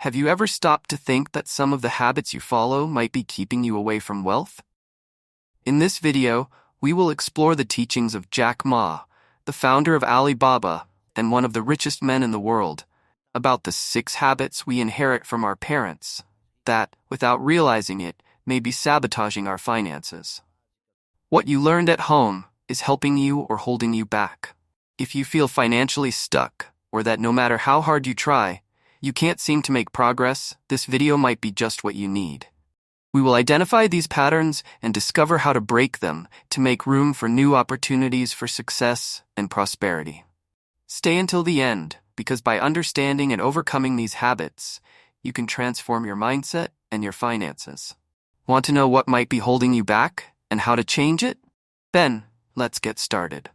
Have you ever stopped to think that some of the habits you follow might be keeping you away from wealth? In this video, we will explore the teachings of Jack Ma, the founder of Alibaba and one of the richest men in the world, about the 6 habits we inherit from our parents that, without realizing it, may be sabotaging our finances. What you learned at home is helping you or holding you back. If you feel financially stuck, or that no matter how hard you try, you can't seem to make progress, this video might be just what you need. We will identify these patterns and discover how to break them to make room for new opportunities for success and prosperity. Stay until the end, because by understanding and overcoming these habits, you can transform your mindset and your finances. Want to know what might be holding you back and how to change it? Then, let's get started.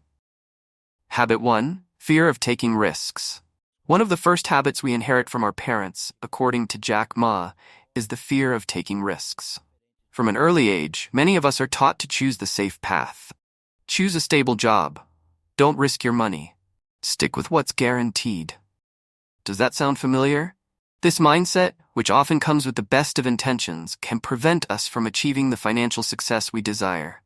Habit 1. Fear of taking risks. One of the first habits we inherit from our parents, according to Jack Ma, is the fear of taking risks. From an early age, many of us are taught to choose the safe path. Choose a stable job. Don't risk your money. Stick with what's guaranteed. Does that sound familiar? This mindset, which often comes with the best of intentions, can prevent us from achieving the financial success we desire.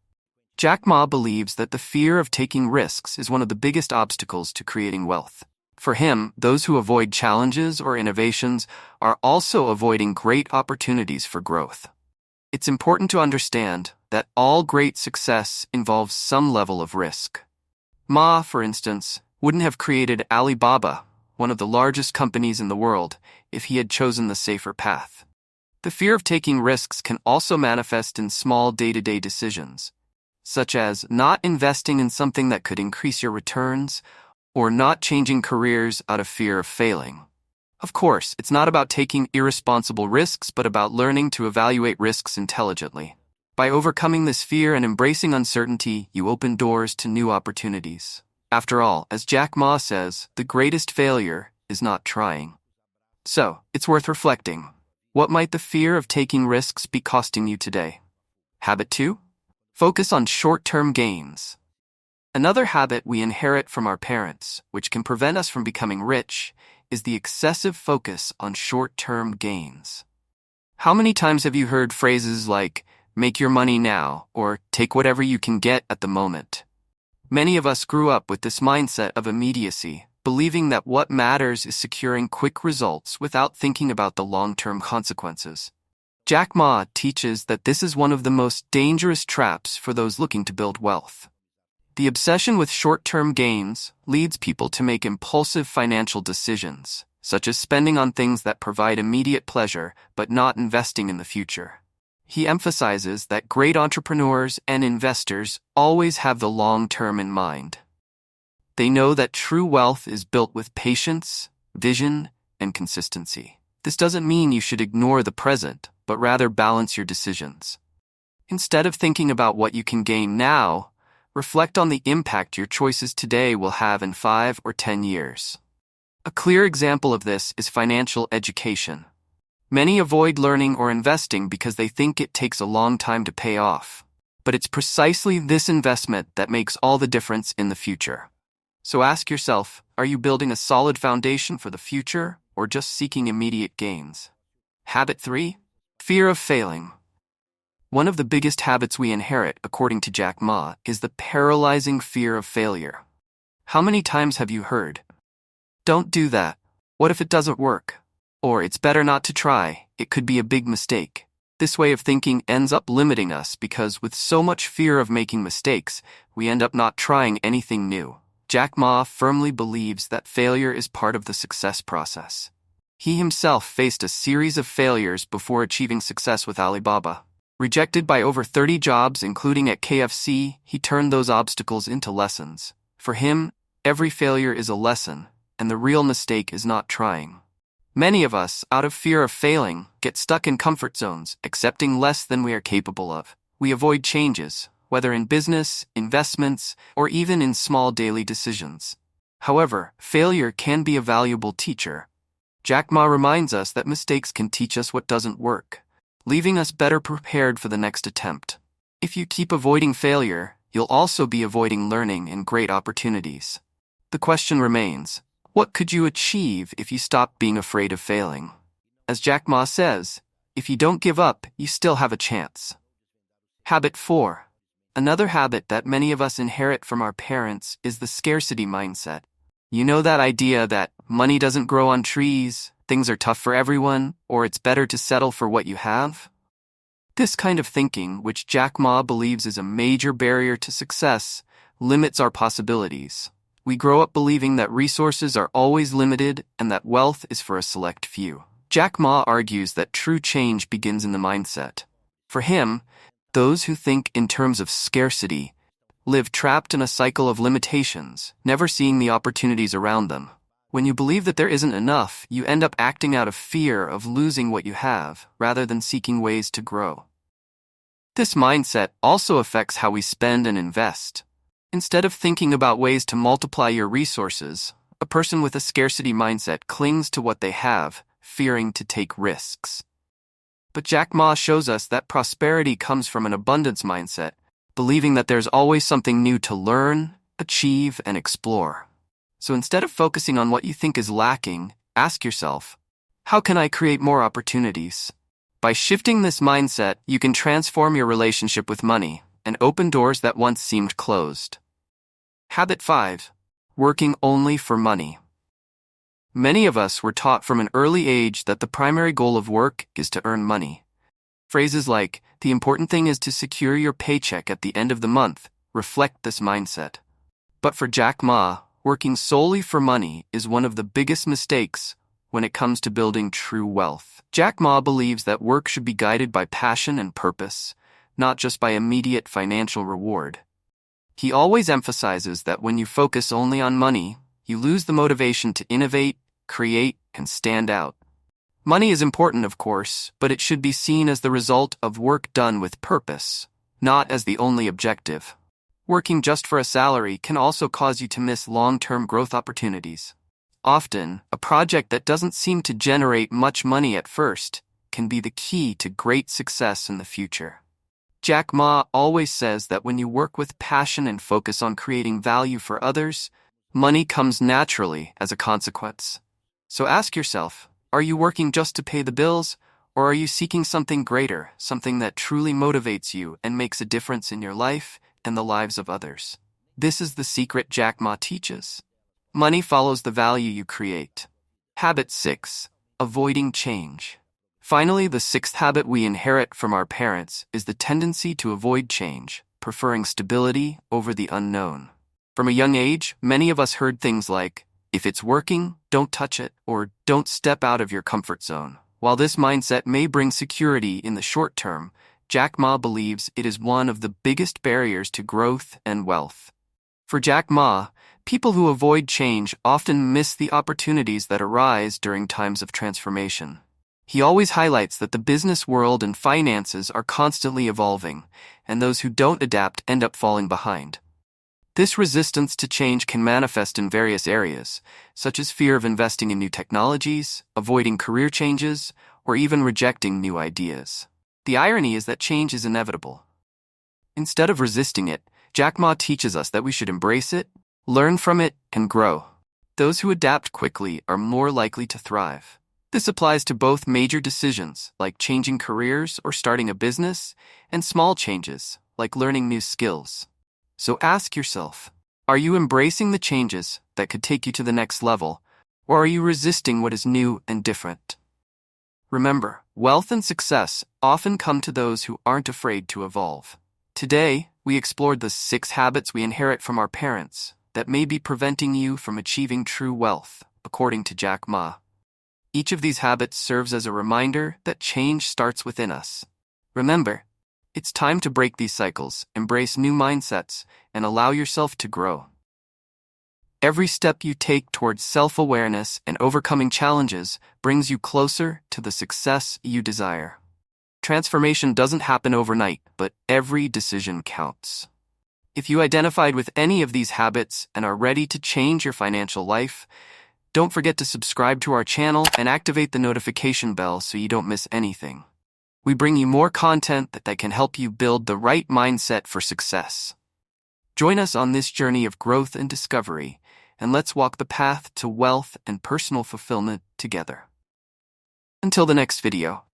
Jack Ma believes that the fear of taking risks is one of the biggest obstacles to creating wealth. For him, those who avoid challenges or innovations are also avoiding great opportunities for growth. It's important to understand that all great success involves some level of risk. Ma, for instance, wouldn't have created Alibaba, one of the largest companies in the world, if he had chosen the safer path. The fear of taking risks can also manifest in small day-to-day decisions, such as not investing in something that could increase your returns, or not changing careers out of fear of failing. Of course, it's not about taking irresponsible risks, but about learning to evaluate risks intelligently. By overcoming this fear and embracing uncertainty, you open doors to new opportunities. After all, as Jack Ma says, the greatest failure is not trying. So, it's worth reflecting. What might the fear of taking risks be costing you today? Habit 2. Focus on short-term gains. Another habit we inherit from our parents, which can prevent us from becoming rich, is the excessive focus on short-term gains. How many times have you heard phrases like, "make your money now," or "take whatever you can get at the moment"? Many of us grew up with this mindset of immediacy, believing that what matters is securing quick results without thinking about the long-term consequences. Jack Ma teaches that this is one of the most dangerous traps for those looking to build wealth. The obsession with short-term gains leads people to make impulsive financial decisions, such as spending on things that provide immediate pleasure but not investing in the future. He emphasizes that great entrepreneurs and investors always have the long term in mind. They know that true wealth is built with patience, vision, and consistency. This doesn't mean you should ignore the present, but rather balance your decisions. Instead of thinking about what you can gain now, reflect on the impact your choices today will have in 5 or 10 years. A clear example of this is financial education. Many avoid learning or investing because they think it takes a long time to pay off. But it's precisely this investment that makes all the difference in the future. So ask yourself, are you building a solid foundation for the future or just seeking immediate gains? Habit 3. Fear of failing. One of the biggest habits we inherit, according to Jack Ma, is the paralyzing fear of failure. How many times have you heard, "Don't do that. What if it doesn't work?" Or, "It's better not to try. It could be a big mistake." This way of thinking ends up limiting us because with so much fear of making mistakes, we end up not trying anything new. Jack Ma firmly believes that failure is part of the success process. He himself faced a series of failures before achieving success with Alibaba. Rejected by over 30 jobs, including at KFC, he turned those obstacles into lessons. For him, every failure is a lesson, and the real mistake is not trying. Many of us, out of fear of failing, get stuck in comfort zones, accepting less than we are capable of. We avoid changes, whether in business, investments, or even in small daily decisions. However, failure can be a valuable teacher. Jack Ma reminds us that mistakes can teach us what doesn't work, leaving us better prepared for the next attempt. If you keep avoiding failure, you'll also be avoiding learning and great opportunities. The question remains, what could you achieve if you stopped being afraid of failing? As Jack Ma says, if you don't give up, you still have a chance. Habit 4. Another habit that many of us inherit from our parents is the scarcity mindset. You know that idea that money doesn't grow on trees, things are tough for everyone, or it's better to settle for what you have? This kind of thinking, which Jack Ma believes is a major barrier to success, limits our possibilities. We grow up believing that resources are always limited and that wealth is for a select few. Jack Ma argues that true change begins in the mindset. For him, those who think in terms of scarcity live trapped in a cycle of limitations, never seeing the opportunities around them. When you believe that there isn't enough, you end up acting out of fear of losing what you have, rather than seeking ways to grow. This mindset also affects how we spend and invest. Instead of thinking about ways to multiply your resources, a person with a scarcity mindset clings to what they have, fearing to take risks. But Jack Ma shows us that prosperity comes from an abundance mindset, believing that there's always something new to learn, achieve, and explore. So instead of focusing on what you think is lacking, ask yourself, how can I create more opportunities? By shifting this mindset, you can transform your relationship with money and open doors that once seemed closed. Habit 5. Working only for money. Many of us were taught from an early age that the primary goal of work is to earn money. Phrases like, the important thing is to secure your paycheck at the end of the month, reflect this mindset. But for Jack Ma, working solely for money is one of the biggest mistakes when it comes to building true wealth. Jack Ma believes that work should be guided by passion and purpose, not just by immediate financial reward. He always emphasizes that when you focus only on money, you lose the motivation to innovate, create, and stand out. Money is important, of course, but it should be seen as the result of work done with purpose, not as the only objective. Working just for a salary can also cause you to miss long-term growth opportunities. Often, a project that doesn't seem to generate much money at first can be the key to great success in the future. Jack Ma always says that when you work with passion and focus on creating value for others, money comes naturally as a consequence. So ask yourself, are you working just to pay the bills, or are you seeking something greater, something that truly motivates you and makes a difference in your life and the lives of others? This is the secret Jack Ma teaches. Money follows the value you create. Habit 6. Avoiding change. Finally, the sixth habit we inherit from our parents is the tendency to avoid change, preferring stability over the unknown. From a young age, many of us heard things like, if it's working, don't touch it, or don't step out of your comfort zone. While this mindset may bring security in the short term, Jack Ma believes it is one of the biggest barriers to growth and wealth. For Jack Ma, people who avoid change often miss the opportunities that arise during times of transformation. He always highlights that the business world and finances are constantly evolving, and those who don't adapt end up falling behind. This resistance to change can manifest in various areas, such as fear of investing in new technologies, avoiding career changes, or even rejecting new ideas. The irony is that change is inevitable. Instead of resisting it, Jack Ma teaches us that we should embrace it, learn from it, and grow. Those who adapt quickly are more likely to thrive. This applies to both major decisions, like changing careers or starting a business, and small changes, like learning new skills. So ask yourself, are you embracing the changes that could take you to the next level, or are you resisting what is new and different? Remember, wealth and success often come to those who aren't afraid to evolve. Today, we explored the 6 habits we inherit from our parents that may be preventing you from achieving true wealth, according to Jack Ma. Each of these habits serves as a reminder that change starts within us. Remember, it's time to break these cycles, embrace new mindsets, and allow yourself to grow. Every step you take towards self-awareness and overcoming challenges brings you closer to the success you desire. Transformation doesn't happen overnight, but every decision counts. If you identified with any of these habits and are ready to change your financial life, don't forget to subscribe to our channel and activate the notification bell so you don't miss anything. We bring you more content that can help you build the right mindset for success. Join us on this journey of growth and discovery, and let's walk the path to wealth and personal fulfillment together. Until the next video.